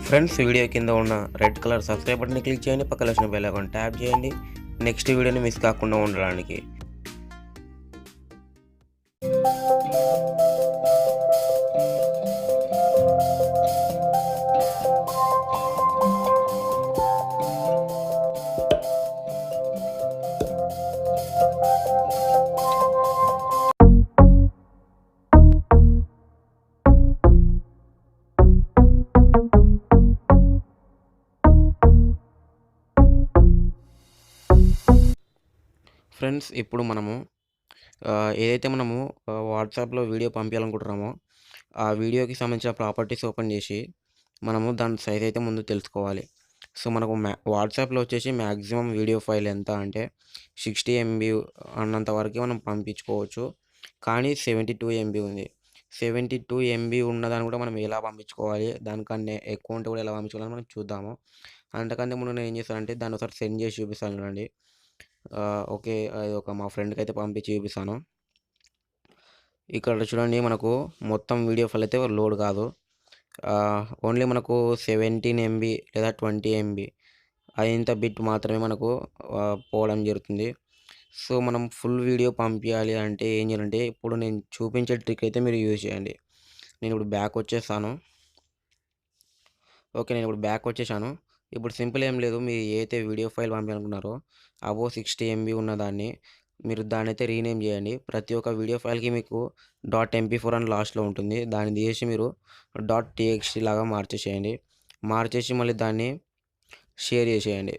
Friends, video కింద ఉన్న red colour subscribe బటన్ని క్లిక్ చేయండి. పక్కన వచ్చిన బెల్ ఐకాన్ ట్యాప్ చేయండి. నెక్స్ట్ వీడియోని మిస్ కాకుండా ఉండడానికి. ఫ్రెండ్స్, ఇప్పుడు మనము ఏదైతే మనము వాట్సాప్లో వీడియో పంపించాలనుకుంటున్నామో ఆ వీడియోకి సంబంధించిన ప్రాపర్టీస్ ఓపెన్ చేసి మనము దాని సైజ్ అయితే ముందు తెలుసుకోవాలి. సో మనకు వాట్సాప్లో వచ్చేసి మ్యాక్సిమం వీడియో ఫైల్ ఎంత అంటే 60 MB అన్నంత వరకే మనం పంపించుకోవచ్చు. కానీ 72 MB ఉంది. 72 MB ఉన్నదాన్ని కూడా మనం ఎలా పంపించుకోవాలి, దానికన్నా ఎక్కువ ఉంటే కూడా ఎలా పంపించుకోవాలని మనం చూద్దాము. అంతకంటే ముందు నేను ఏం చేస్తానంటే దాన్ని ఒకసారి సెండ్ చేసి చూపిస్తాను చూడండి. ఓకే, అది మా ఫ్రెండ్కి అయితే పంపించి చూపిస్తాను. ఇక్కడ చూడండి, మనకు మొత్తం వీడియో ఫైల్ అయితే లోడ్ కాదు. ఓన్లీ మనకు 17 MB లేదా 20 MB ఇంత బిట్ మాత్రమే మనకు పోవడం జరుగుతుంది. సో మనం ఫుల్ వీడియో పంపించాలి అంటే ఏం చేయాలంటే, ఇప్పుడు నేను చూపించే ట్రిక్ అయితే మీరు యూజ్ చేయండి. నేను ఇప్పుడు బ్యాక్ వచ్చేసాను. ఓకే, నేను ఇప్పుడు బ్యాక్ వచ్చేసాను. ఇప్పుడు సింపుల్ ఏం లేదు, మీరు ఏదైతే వీడియో ఫైల్ పంపించాలనుకున్నారో అబోవ్ 60 MB ఉన్నదాన్ని మీరు దాన్ని అయితే రీనేమ్ చేయండి. ప్రతి ఒక్క వీడియో ఫైల్కి మీకు .mp4 అని లాస్ట్లో ఉంటుంది. దాన్ని తీసి మీరు .txt లాగా మార్చేసేయండి. మార్చేసి మళ్ళీ దాన్ని షేర్ చేసేయండి.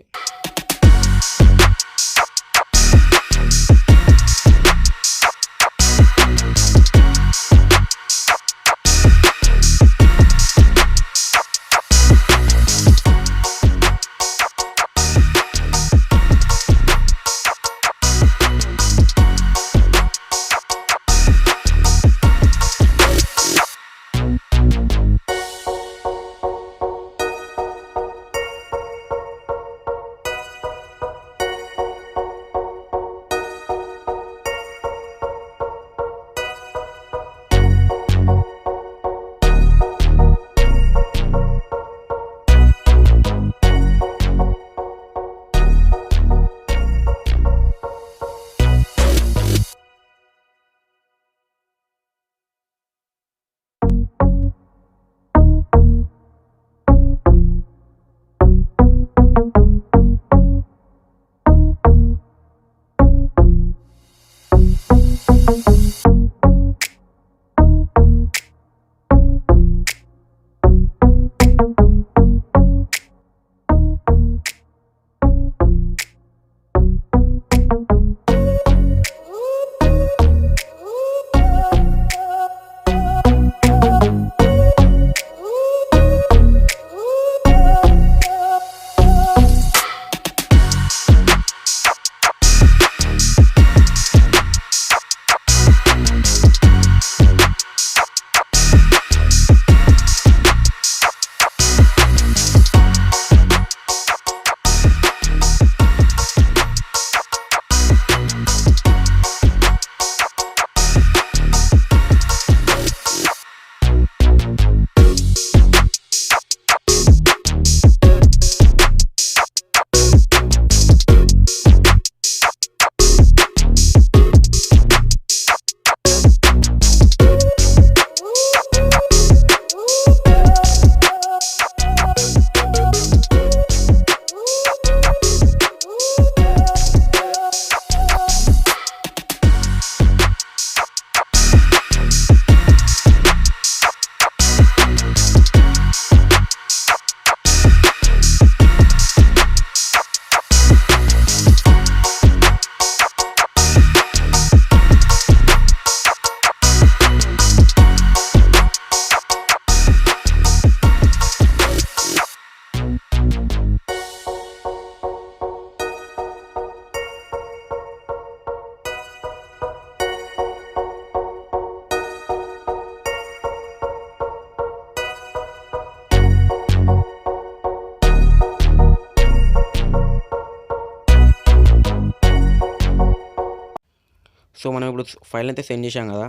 సో మనం ఇప్పుడు ఫైల్ అయితే సెండ్ చేసాం కదా.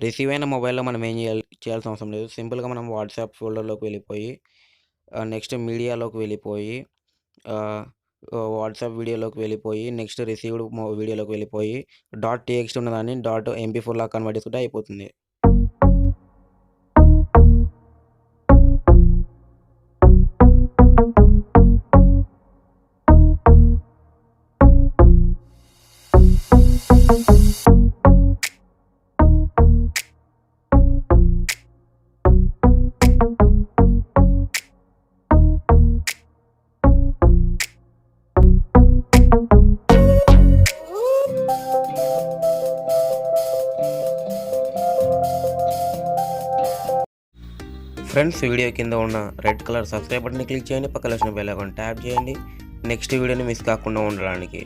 రిసీవ్ అయిన మొబైల్లో మనం ఏం చేయాల్సిన అవసరం లేదు. సింపుల్గా మనం వాట్సాప్ ఫోల్డర్లోకి వెళ్ళిపోయి నెక్స్ట్ మీడియాలోకి వెళ్ళిపోయి వాట్సాప్ వీడియోలోకి వెళ్ళిపోయి నెక్స్ట్ రిసీవ్డ్ వీడియోలోకి వెళ్ళిపోయి .txt ఉన్నదాన్ని .mp4 లాగా కన్వర్ట్ చేసుకుంటే అయిపోతుంది. ఫ్రెండ్స్, వీడియో కింద ఉన్న రెడ్ కలర్ సబ్స్క్రైబ్ బటన్ని క్లిక్ చేయండి. పక్కన వచ్చిన బెల్ ఐకాన్ ట్యాప్ చేయండి నెక్స్ట్ వీడియోని మిస్ కాకుండా ఉండడానికి.